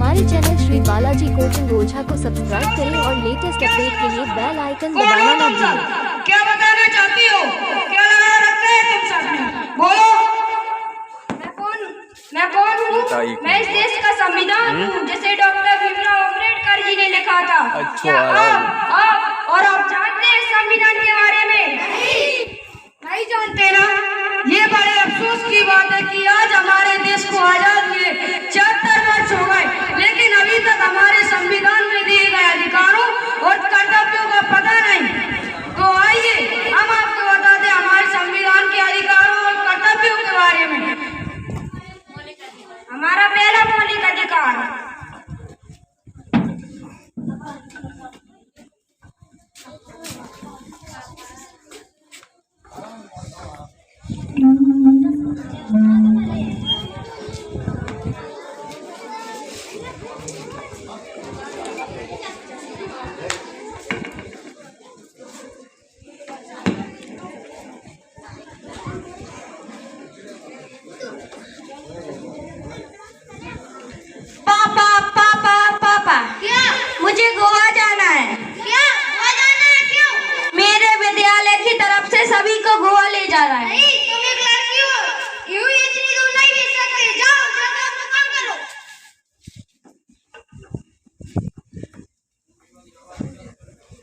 हमारे channel Shri Balaji coaching ओझा को subscribe करें और लेटेस्ट अपडेट के लिए बेल आइकन दबाना ना भूलें। क्या बताना चाहती हो? क्या लगा रखा है तुम सब ने? बोलो। मैं कौन हूँ? मैं इस देश का संविधान हूँ, जिसे डॉक्टर भीमराव अम्बेडकर जी ने लिखा था। क्या आप जानते हैं संविधान के बारे में? नहीं जानते ना? ये बड़े अफसोस की बात है कि आज हमारे देश को आजाद हुए 74 वर्ष हो गए, लेकिन अभी तक हमारे संविधान में दिए गए अधिकारों और कर्तव्यों का पता नहीं। तो आइए हम आपको बता दें हमारे संविधान के अधिकारों और कर्तव्यों के बारे में। हमारा पहला मौलिक अधिकार मुझे गोवा जाना है। क्या गोवा जाना है? क्यों? मेरे विद्यालय की तरफ से सभी को गोवा ले जा रहा है। नहीं, तुम एक लड़की हो, यूं ही इतनी दूर नहीं भेज सकते। जाओ जाकर अपना काम करो।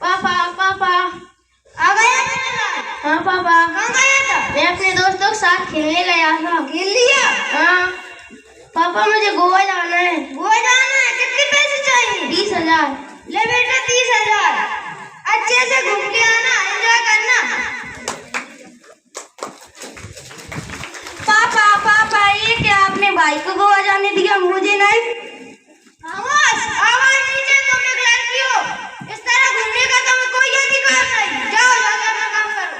पापा आ गया था? हाँ पापा। कहाँ गया था? मैं अपने दोस्तों के साथ खेलने गया था। खेल लिया? हाँ पापा, मुझे गोवा जाना है। गोवा जाना है? कितने पैसे चाहिए? 20,000। ले बेटा 30,000। अच्छे से घूम के आना, एंजॉय करना। पापा ये क्या आपने भाई को गोवा जाने दिया, मुझे नहीं? आवाज नीचे। तुम एक लड़की हो, इस तरह घूमने का तुम्हें कोई अधिकार नहीं। जाओ जाकर अपना काम करो।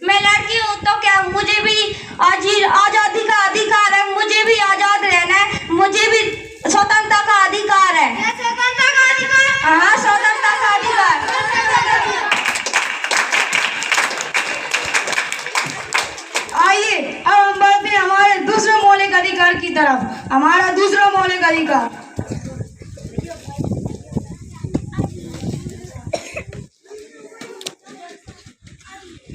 मैं लड़की हूँ तो क्या मुझे भी आजादी का अधिकार है? मुझे भी आजाद रहना है, मुझे भी स्वतंत्रता का अधिकार है। क्या स्वतंत्रता का अधिकार? हाँ, स्वतंत्रता का अधिकार। आइए अब हम बढ़ते हैं हमारे दूसरे मौलिक अधिकार की तरफ। हमारा दूसरा मौलिक अधिकार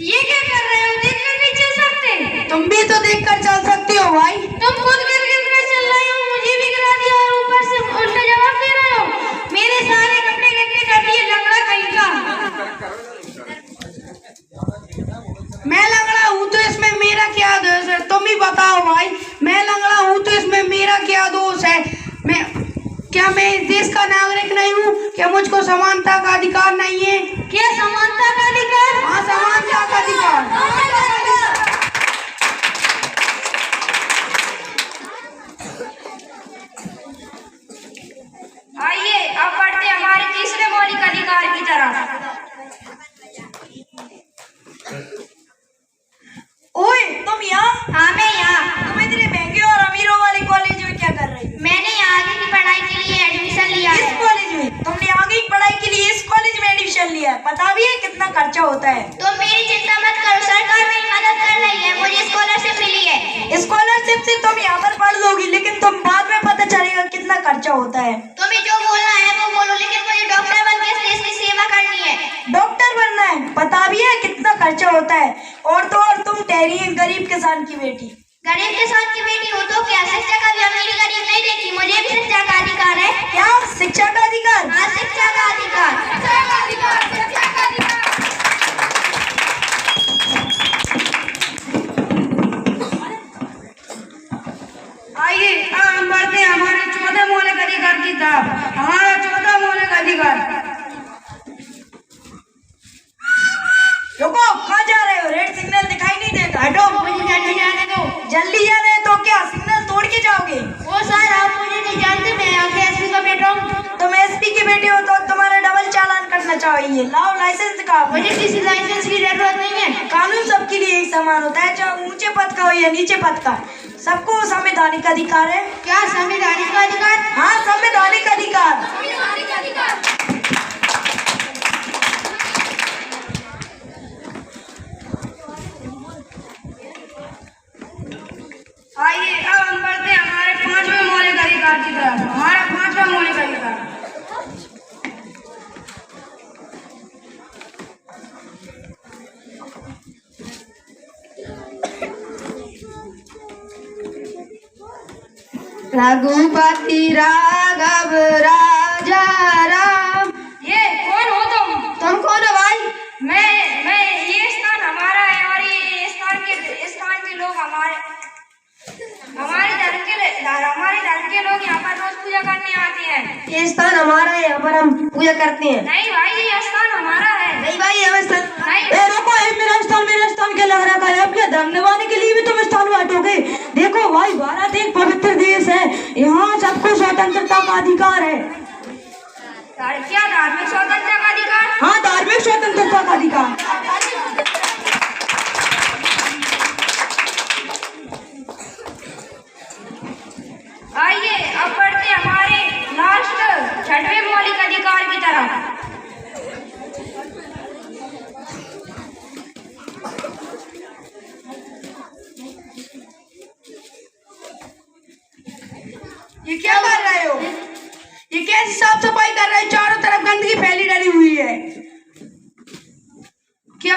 ये क्या कर रहे हो? देखकर नहीं चल सकते? तुम भी तो देखकर चल सकती हो भाई। तुम खुद गिर गिर कर चल रहे हो, मुझे भी गिरा दिया और ऊपर से उल्टा जवाब दे रहे हो। मेरे सारे कपड़े गंदे कर दिए, लंगड़ा कहीं का। मैं लंगड़ा हूँ तो इसमें मेरा क्या दोष है? तुम ही बताओ भाई। मैं लंगड़ा हूँ तो इसमें मेरा क्या दोष है? क्या मैं इस देश का नागरिक नहीं हूँ? क्या मुझको समानता का अधिकार नहीं है? क्या समानता का अधिकार? हाँ, समानता का अधिकार। आइए अब बढ़ते हमारे तीसरे मौलिक अधिकार की तरफ। ओए तुम यहाँ? हाँ मैं यहाँ। तुम इतने महंगे और अमीरों वाले कॉलेज में क्या कर रही हो? मैंने यहाँ आगे की पढ़ाई के लिए एडमिशन लिया इस है। कॉलेज में? तुमने आगे की पढ़ाई के लिए इस कॉलेज में एडमिशन लिया है? पता भी है कितना खर्चा होता है? तो मेरी चिंता मत करो, सरकार मेरी मदद कर रही है, मुझे स्कॉलरशिप मिली है। स्कॉलरशिप से तुम यहाँ पर पढ़ लोगी, लेकिन तुम बाद में पता चलेगा कितना खर्चा होता है। तुम्हें जो बोलना है वो बोलो, लेकिन मुझे डॉक्टर बन के इस देश की सेवा करनी है। डॉक्टर बनना है? पता भी है कितना खर्चा होता है? और तो और तुम ठहरी है गरीब किसान की बेटी। गरीब किसान की बेटी हो तो क्या? शिक्षा का भी अमीरी गरीब नहीं देखी, मुझे भी शिक्षा का अधिकार है। क्या शिक्षा का अधिकार? हाँ, शिक्षा का अधिकार। आइए अब हम बढ़ते हैं हमारे चौथे मौलिक अधिकार की तरफ। हमारा चौथा मौलिक अधिकार। रुको, कहाँ जा रहे हो? रेड सिग्नल दिखाई नहीं देता। हटो, मुझे जल्दी जाने दो। जल्दी जाना है तो क्या सिग्नल तोड़ के जाओगे? वो सर, आप मुझे नहीं जानते, मैं यहाँ के एसपी का बेटा हूँ। तुम एसपी के बेटे हो तो तुम्हारा डबल चालान कटना चाहिए। लाओ लाइसेंस दिखाओ। मुझे किसी लाइसेंस की जरूरत नहीं है। कानून सबके लिए एक समान होता है, चाहे ऊंचे पद का हो या नीचे पद का। सबको संवैधानिक अधिकार है। क्या संवैधानिक अधिकार? हाँ, संवैधानिक अधिकार। आइए अब हम बढ़ते हैं हमारे 5वें मौलिक अधिकार की रघुपति राघव राजा राम। ये कौन हो तुम कौन हो भाई? मैं ये स्थान हमारा है और ये स्थान के लोग हमारे धर्म के लोग यहाँ पर रोज पूजा करने आते हैं। ये स्थान हमारा है, यहाँ पर हम पूजा करते हैं। नहीं भाई, ये स्थान हमारा है। नहीं भाई, हमें स्थान नहीं। रुको, मेरा स्थान क्या लग रहा है? अपने धर्म निभाने के लिए भी तुम स्थान बांटोगे? देखो भाई, भारत एक पवित्र देश है, यहाँ सबको स्वतंत्रता का अधिकार है। क्या धार्मिक स्वतंत्रता का अधिकार? हाँ, धार्मिक स्वतंत्रता का अधिकार। आइए अब बढ़ते हमारे लास्ट छठवें मौलिक अधिकार की तरफ। ये क्या कर रहे हो? ये कैसी साफ सफाई कर रहे हो? चारों तरफ गंदगी फैली डली हुई है। क्या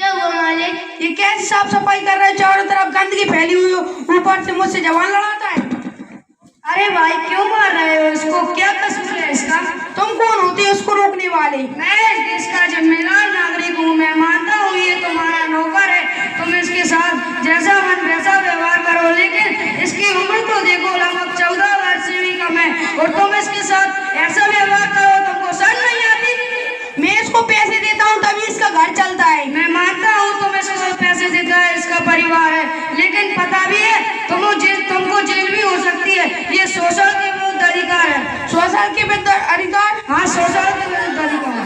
हुआ मालिक? ये कैसी साफ सफाई कर रहे हो? चारों तरफ गंदगी फैली हुई हो, ऊपर से मुझसे जवान लड़ाता है। अरे भाई, क्यों मार रहे हो इसको? क्या कसूर है इसका? तुम कौन होते हो उसको रोकने वाले? मैं इस देश का जिम्मेदार नागरिक हूँ। मैं मानता हूँ ये तुम्हारा नौकर है, तुम इसके साथ जैसा मन वैसा व्यवहार करो, लेकिन इसकी उम्र तो देखो, लगभग 14 वर्ष से भी कम है और तुम इसके साथ ऐसा व्यवहार करो, तुमको शर्म नहीं आती? मैं इसको पैसे देता हूँ तभी इसका घर चलता है। मैं मानता हूँ तुम इसको पैसे देता है, इसका परिवार है, लेकिन पता भी है तुमको जेल भी हो सकती है। ये शोषण के विरुद्ध अधिकार है। शोषण के विरुद्ध अधिकार? हाँ, शोषण के विरुद्ध अधिकार।